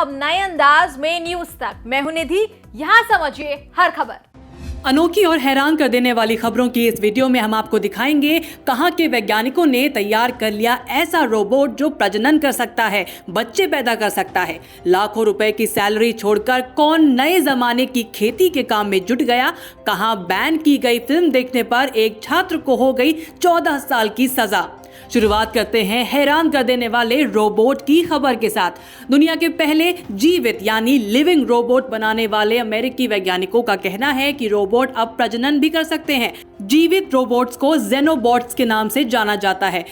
अब नए अंदाज में न्यूज तक। मैं हूं निधि, यहाँ समझिए हर खबर। अनोखी और हैरान कर देने वाली खबरों की इस वीडियो में हम आपको दिखाएंगे कहां के वैज्ञानिकों ने तैयार कर लिया ऐसा रोबोट जो प्रजनन कर सकता है, बच्चे पैदा कर सकता है। लाखों रुपए की सैलरी छोड़कर कौन नए जमाने की खेती के काम में जुट गया। कहां बैन की गई फिल्म देखने पर एक छात्र को हो गई 14 साल की सजा। शुरुआत करते हैं हैरान कर देने वाले रोबोट की खबर के साथ। दुनिया के पहले जीवित यानी लिविंग रोबोट बनाने वाले अमेरिकी वैज्ञानिकों का कहना है कि रोबोट अब प्रजनन भी कर सकते हैं। जीवित रोबोट्स को जेनोबॉट्स के नाम से जाना जाता है।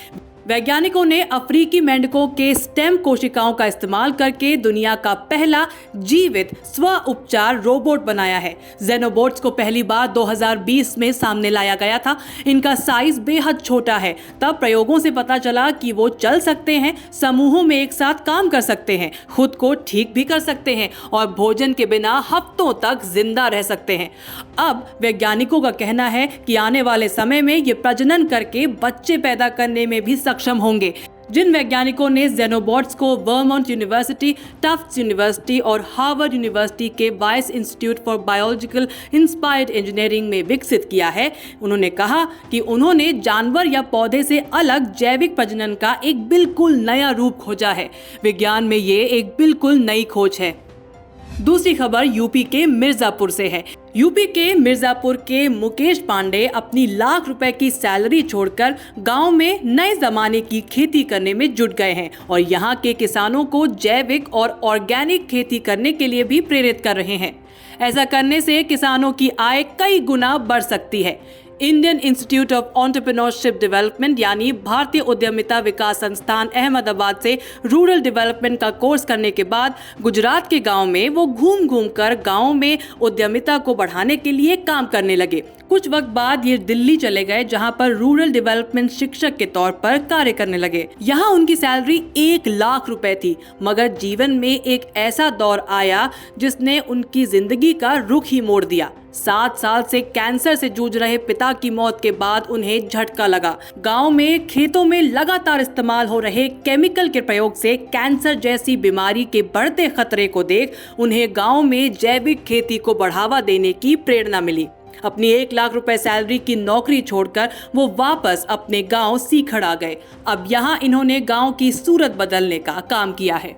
वैज्ञानिकों ने अफ्रीकी मेंढकों के स्टेम कोशिकाओं का इस्तेमाल करके दुनिया का पहला जीवित स्व उपचार रोबोट बनाया है। जेनोबॉट्स को पहली बार 2020 में सामने लाया गया था। इनका साइज बेहद छोटा है। तब प्रयोगों से पता चला कि वो चल सकते हैं, समूहों में एक साथ काम कर सकते हैं, खुद को ठीक भी कर सकते हैं और भोजन के बिना हफ्तों तक जिंदा रह सकते हैं। अब वैज्ञानिकों का कहना है कि आने वाले समय में ये प्रजनन करके बच्चे पैदा करने में भी सक्षम होंगे। जिन वैज्ञानिकों ने जेनोबॉट्स को वर्मोंट यूनिवर्सिटी, टफ्ट्स यूनिवर्सिटी और हार्वर्ड यूनिवर्सिटी के vice institute for biological inspired engineering में विकसित किया है, उन्होंने कहा कि उन्होंने जानवर या पौधे से अलग जैविक प्रजनन का एक बिल्कुल नया रूप खोजा है। विज्ञान में ये एक बिल्कुल नई खोज है। दूसरी खबर यूपी के मिर्जापुर से है। यूपी के मिर्जापुर के मुकेश पांडे अपनी लाख रुपए की सैलरी छोड़कर गांव में नए जमाने की खेती करने में जुट गए हैं और यहां के किसानों को जैविक और ऑर्गेनिक खेती करने के लिए भी प्रेरित कर रहे हैं। ऐसा करने से किसानों की आय कई गुना बढ़ सकती है। Indian institute of entrepreneurship development यानी भारतीय उद्यमिता विकास संस्थान अहमदाबाद से रूरल डेवलपमेंट का कोर्स करने के बाद गुजरात के गांव में वो घूम कर गांव में उद्यमिता को बढ़ाने के लिए काम करने लगे। कुछ वक्त बाद ये दिल्ली चले गए, जहां पर रूरल डेवलपमेंट शिक्षक के तौर पर कार्य करने लगे। यहाँ उनकी सैलरी 1 लाख रुपए थी, मगर जीवन में एक ऐसा दौर आया जिसने उनकी जिंदगी का रुख ही मोड़ दिया। 7 साल से कैंसर से जूझ रहे पिता की मौत के बाद उन्हें झटका लगा। गांव में खेतों में लगातार इस्तेमाल हो रहे केमिकल के प्रयोग से कैंसर जैसी बीमारी के बढ़ते खतरे को देख उन्हें गांव में जैविक खेती को बढ़ावा देने की प्रेरणा मिली। अपनी 1 लाख रुपए सैलरी की नौकरी छोड़कर वो वापस अपने गांव सीखड़ आ गए। अब यहाँ इन्होंने गांव की सूरत बदलने का काम किया है।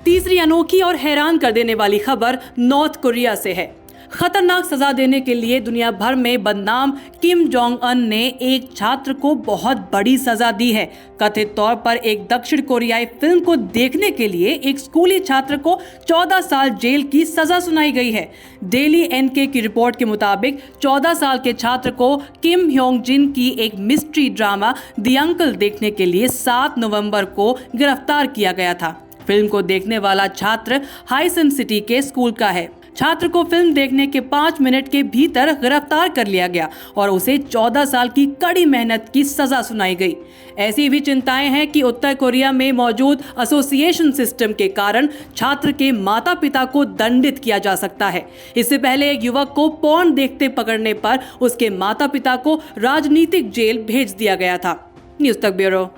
तीसरी अनोखी और हैरान कर देने वाली खबर नॉर्थ कोरिया से है। खतरनाक सजा देने के लिए दुनिया भर में बदनाम किम जोंग अन ने एक छात्र को बहुत बड़ी सजा दी है। कथित तौर पर एक दक्षिण कोरियाई फिल्म को देखने के लिए एक स्कूली छात्र को 14 साल जेल की सजा सुनाई गई है। डेली एनके की रिपोर्ट के मुताबिक 14 साल के छात्र को किम ह्योंग जिन की एक मिस्ट्री ड्रामा द अंकल देखने के लिए 7 नवंबर को गिरफ्तार किया गया था। फिल्म को देखने वाला छात्र हाइसन सिटी के स्कूल का है। छात्र को फिल्म देखने के 5 मिनट के भीतर गिरफ्तार कर लिया गया और उसे 14 साल की कड़ी मेहनत की सजा सुनाई गई। ऐसी भी चिंताएं हैं कि उत्तर कोरिया में मौजूद एसोसिएशन सिस्टम के कारण छात्र के माता पिता को दंडित किया जा सकता है। इससे पहले एक युवक को पॉर्न देखते पकड़ने पर उसके माता पिता को राजनीतिक जेल भेज दिया गया था। न्यूज़ तक ब्यूरो।